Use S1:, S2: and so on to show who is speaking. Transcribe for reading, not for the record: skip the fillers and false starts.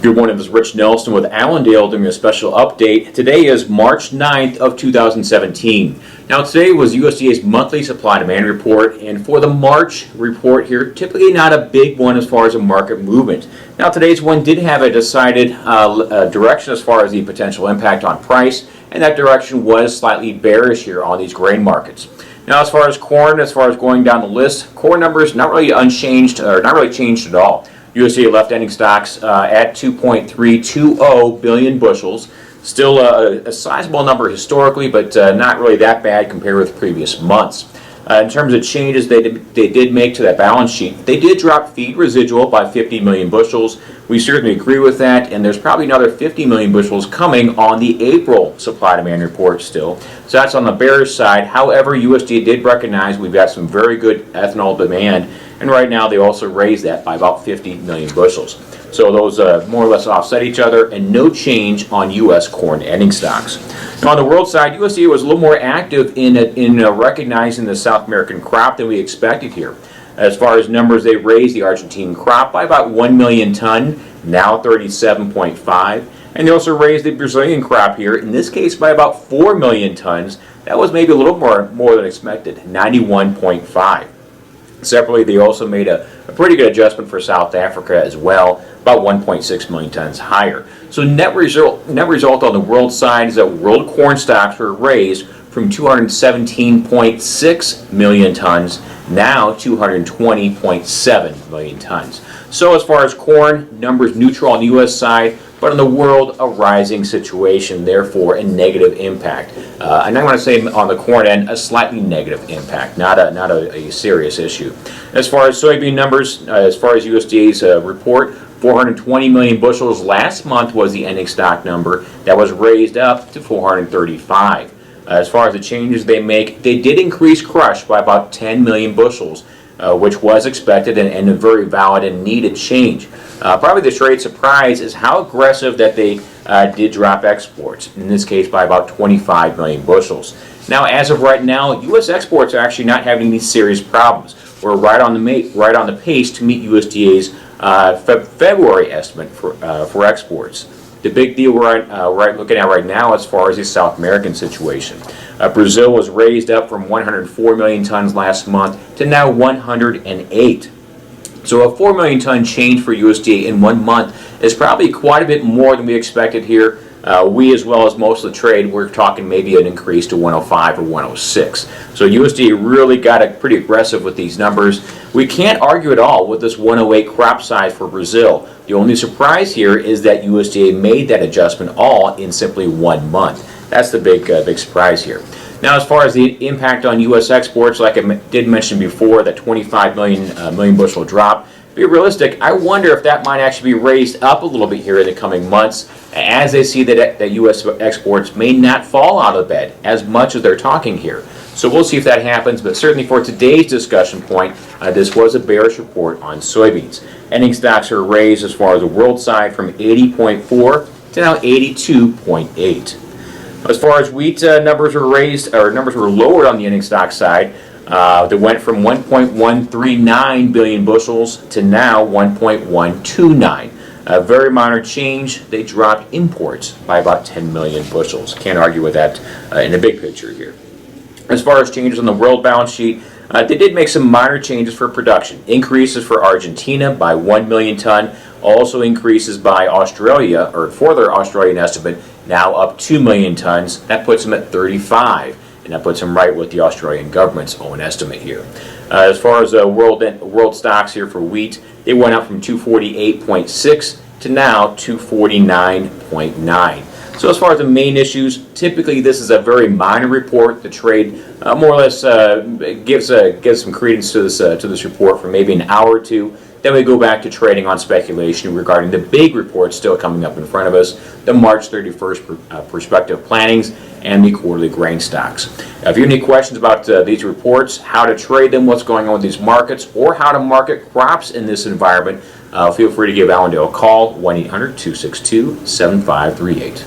S1: Good morning, this is Rich Nelson with Allendale doing a special update. Today is March 9th of 2017. Now today was USDA's monthly supply demand report, and for the March report here, typically not a big one as far as a market movement. Now today's one did have a decided direction as far as the potential impact on price, and that direction was slightly bearish here on these grain markets. Now as far as corn, as far as going down the list, corn numbers not really unchanged, or not really changed at all. USDA left ending stocks at 2.320 billion bushels. Still a sizable number historically, but not really that bad compared with previous months. In terms of changes they did make to that balance sheet, they did drop feed residual by 50 million bushels. We certainly agree with that, and there's probably another 50 million bushels coming on the April supply demand report still. So that's on the bearish side. However, USDA did recognize we've got some very good ethanol demand, and right now they also raised that by about 50 million bushels. So those more or less offset each other, and no change on U.S. corn ending stocks. Now on the world side, USDA was a little more active in recognizing the South American crop than we expected here. As far as numbers, they raised the Argentine crop by about 1 million ton, now 37.5. And they also raised the Brazilian crop here, in this case by about 4 million tons. That was maybe a little more than expected, 91.5. Separately, they also made a pretty good adjustment for South Africa as well, about 1.6 million tons higher. So net result on the world side is that world corn stocks were raised from 217.6 million tons, now 220.7 million tons. So as far as corn, numbers neutral on the U.S. side, but on the world, a rising situation, therefore a negative impact. And I want to say on the corn end, a slightly negative impact, not a serious issue. As far as soybean numbers, as far as USDA's report, 420 million bushels last month was the ending stock number. That was raised up to 435. As far as the changes they make, they did increase crush by about 10 million bushels, which was expected and a very valid and needed change. Probably the trade surprise is how aggressive that they did drop exports, in this case by about 25 million bushels. Now, as of right now, U.S. exports are actually not having any serious problems. We're right on the pace to meet USDA's February estimate for exports. The big deal we're looking at right now as far as the South American situation. Brazil was raised up from 104 million tons last month to now 108. So a 4 million ton change for USDA in 1 month is probably quite a bit more than we expected here. We, as well as most of the trade, we're talking maybe an increase to 105 or 106. So USDA really got pretty aggressive with these numbers. We can't argue at all with this 108 crop size for Brazil. The only surprise here is that USDA made that adjustment all in simply 1 month. That's the big surprise here. Now, as far as the impact on U.S. exports, like I did mention before, that 25 million bushel drop, be realistic, I wonder if that might actually be raised up a little bit here in the coming months, as they see that U.S. exports may not fall out of bed as much as they're talking here. So we'll see if that happens, but certainly for today's discussion point, this was a bearish report on soybeans. Ending stocks are raised as far as the world side from 80.4 to now 82.8. As far as wheat numbers were raised, or numbers were lowered on the ending stock side. They went from 1.139 billion bushels to now 1.129. A very minor change. They dropped imports by about 10 million bushels. Can't argue with that in the big picture here. As far as changes on the world balance sheet, they did make some minor changes for production. Increases for Argentina by 1 million ton. Also increases by Australia, or for their Australian estimate, now up 2 million tons. That puts them at 35. And that puts them right with the Australian government's own estimate here. As far as world stocks here for wheat, they went up from 248.6 to now 249.9. So as far as the main issues, typically this is a very minor report. The trade more or less gives some credence to this report for maybe an hour or two. Then we go back to trading on speculation regarding the big reports still coming up in front of us, the March 31st prospective plantings and the quarterly grain stocks. If you have any questions about these reports, how to trade them, what's going on with these markets, or how to market crops in this environment, feel free to give Allendale a call, 1-800-262-7538.